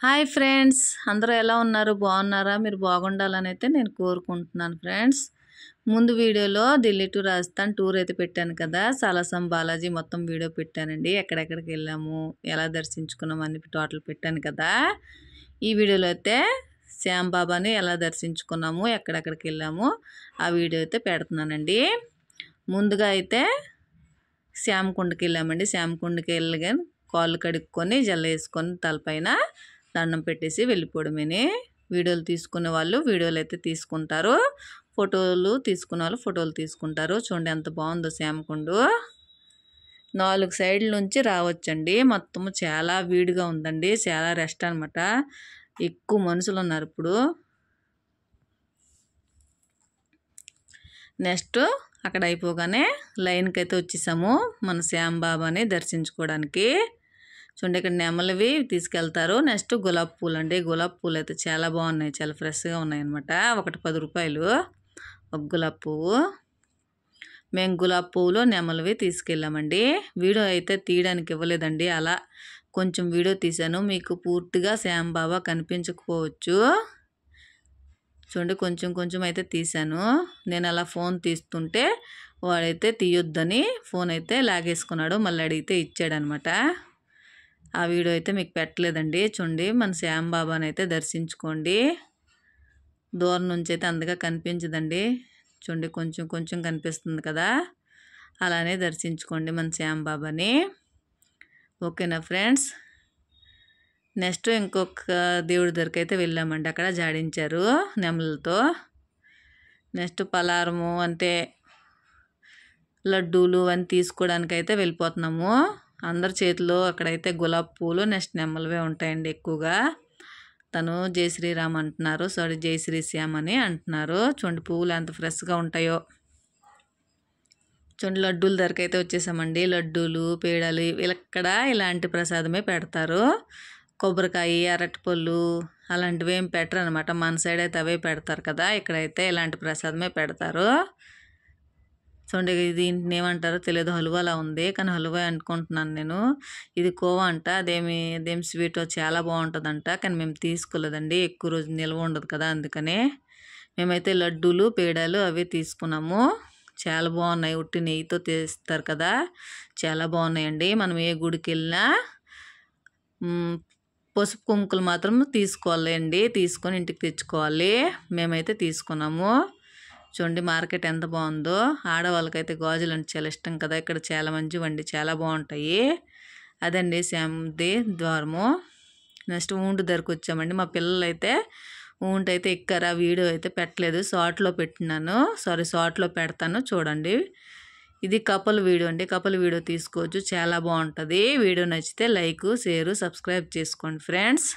Hi friends, అందరూ ఎలా ఉన్నారు? బాగున్నారా? మీరు బాగుండాలని అయితే నేను కోరుకుంటున్నాను ఫ్రెండ్స్. ముందు వీడియోలో ఢిల్లీ టు రాజస్థాన్ టూర్ అయితే పెట్టాను కదా, సాలాసం బాలాజీ మొత్తం వీడియో పెట్టానండి. ఎక్కడెక్కడికి వెళ్ళాము, ఎలా దర్శించుకున్నాము అని టోటల్ పెట్టాను కదా. ఈ వీడియోలో అయితే శ్యామ్ బాబాని ఎలా దర్శించుకున్నాము, ఎక్కడెక్కడికి వెళ్ళాము ఆ వీడియో అయితే పెడుతున్నానండి. ముందుగా అయితే శ్యామ్ కుండకి వెళ్ళామండి. శ్యామ్ కుండకి వెళ్ళగా కాళ్ళు కడుక్కొని జల్ల వేసుకొని తలపైన దండం పెట్టేసి వెళ్ళిపోవడమేని. వీడియోలు తీసుకునే వాళ్ళు వీడియోలు అయితే తీసుకుంటారు, ఫోటోలు తీసుకునే వాళ్ళు ఫోటోలు తీసుకుంటారు. చూడండి ఎంత బాగుందో శ్యామకుండు. 4 సైడ్ల నుంచి రావచ్చండి. మొత్తం చాలా వీడిగా ఉందండి, చాలా రెస్ట్ అనమాట. ఎక్కువ మనుషులు ఉన్నారు ఇప్పుడు. నెక్స్ట్ అక్కడ అయిపోగానే లైన్కి అయితే వచ్చేసాము మన శ్యామ్ బాబాని దర్శించుకోవడానికి. చూడండి ఇక్కడ నెమలివి తీసుకెళ్తారు. నెక్స్ట్ గులాబీ పూలు అండి. గులాబీ పూలు అయితే చాలా బాగున్నాయి, చాలా ఫ్రెష్గా ఉన్నాయి అనమాట. ఒకటి 10 రూపాయలు ఒక గులాబీ పువ్వు. మేము గులాబీ పువ్వులు నెమలివి తీసుకెళ్ళామండి. వీడియో అయితే తీయడానికి ఇవ్వలేదండి, అలా కొంచెం వీడియో తీశాను. మీకు పూర్తిగా శ్యామ్ బాబా కనిపించకపోవచ్చు. చూడండి కొంచెం కొంచెం అయితే తీశాను. నేను అలా ఫోన్ తీస్తుంటే వాడైతే తీయొద్దని ఫోన్ అయితే లాగేసుకున్నాడు, మళ్ళీ అడిగితే ఇచ్చాడనమాట. ఆ వీడియో అయితే మీకు పెట్టలేదండి. చూడండి మన శ్యామ్ బాబాని అయితే దర్శించుకోండి. దూరం నుంచి అయితే అంతగా కనిపించదండి. చూడండి కొంచెం కొంచెం కనిపిస్తుంది కదా, అలానే దర్శించుకోండి మన శ్యామ్ బాబాని. ఓకేనా ఫ్రెండ్స్. నెక్స్ట్ ఇంకొక దేవుడి దగ్గరికి అయితే వెళ్ళామండి. అక్కడ జాడించారు నెమలతో. నెక్స్ట్ పలారము అంటే లడ్డూలు అని తీసుకోవడానికి అయితే వెళ్ళిపోతున్నాము. అందరి చేతిలో అక్కడైతే గులాబీ పూలు నెక్స్ట్ నెమలవే ఉంటాయండి ఎక్కువగా. తను జై శ్రీరామ్ అంటున్నారు, సారీ జై శ్రీ శ్యామ్ అని అంటున్నారు. చూడండి పువ్వులు ఎంత ఫ్రెష్గా ఉంటాయో. చూడండి లడ్డూల ధరకు అయితే వచ్చేసామండి. లడ్డూలు పేడలు ఇక్కడ ఇలాంటి ప్రసాదమే పెడతారు. కొబ్బరికాయ అరటిపళ్ళు అలాంటివి ఏం పెట్టరు అనమాట. మన సైడ్ అయితే అవే పెడతారు కదా, ఇక్కడైతే ఇలాంటి ప్రసాదమే పెడతారు. చూడండి దీంట్లో ఏమంటారో తెలియదు, హల్వాలా ఉంది కానీ హల్వా అనుకుంటున్నాను నేను. ఇది కోవా అంట. అదేం స్వీట్ చాలా బాగుంటుందంట, కానీ మేము తీసుకోలేదండి, ఎక్కువ రోజు నిల్వ ఉండదు కదా, అందుకనే మేమైతే లడ్డూలు పేడాలు అవి తీసుకున్నాము. చాలా బాగున్నాయి, ఉట్టి నెయ్యితో తీస్తారు కదా, చాలా బాగున్నాయండి. మనం ఏ గుడికి వెళ్ళినా పసుపు కుంకులు మాత్రం తీసుకోవాలండి, తీసుకొని ఇంటికి తెచ్చుకోవాలి. మేమైతే తీసుకున్నాము. చూడండి మార్కెట్ ఎంత బాగుందో. ఆడవాళ్ళకైతే గాజులు అంటే చాలా ఇష్టం కదా, ఇక్కడ చాలా మంచివండి, చాలా బాగుంటాయి. అదండి శ్యామ్ది ద్వారము. నెక్స్ట్ ఊంటు దగ్గరకు వచ్చామండి. మా పిల్లలు అయితే ఊంటు అయితే ఎక్కారు. ఆ వీడియో అయితే పెట్టలేదు, షార్ట్లో పెట్టినాను, షార్ట్లో పెడతాను చూడండి. ఇది కపుల్ వీడియో అండి, కపుల్ వీడియో తీసుకోవచ్చు, చాలా బాగుంటుంది. వీడియో నచ్చితే లైక్ షేర్ సబ్స్క్రైబ్ చేసుకోండి ఫ్రెండ్స్.